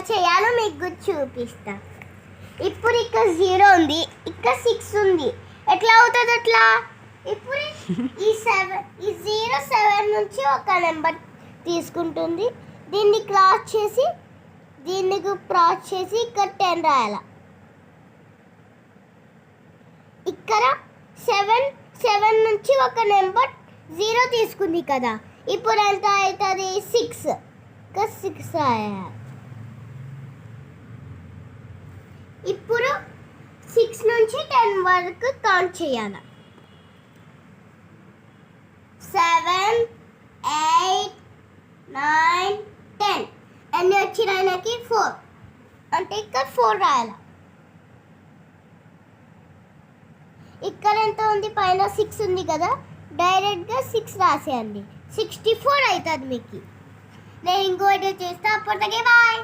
చేయాలో మీకు చూపిస్తా. ఇప్పుడు ఇక్కడ 0 ఉంది, ఇక్కడ 6 ఉంది. ఎట్లా అవుతుంది అట్లా? ఇప్పుడు ఈ 0 7 నుంచి ఒక నెంబర్ తీసుకుంటుంది. దీన్ని క్రాస్ చేసి ఇక్కడ 10 రాయాల. ఇక్కడ 7 నుంచి ఒక నెంబర్ 0 తీసుకుంది కదా, ఇప్పుడు ఎంత అవుతుంది? 6. ఇంకా 6 రాయాలి. ఇప్పుడు 6 నుంచి 10 వరకు కౌంట్ చేయాలి. 7 8 9 10 అన్నీ వచ్చినాయనకి 4 అంటే ఇక్కడ 4 రాయాలి. ఇక్కడ ఎంత ఉంది? పైన 6 ఉంది కదా, డైరెక్ట్గా 6 రాసేయండి. 64 అవుతుంది మీకు. నేను ఇంకోటి చేస్తా. అప్పటికే బాయ్.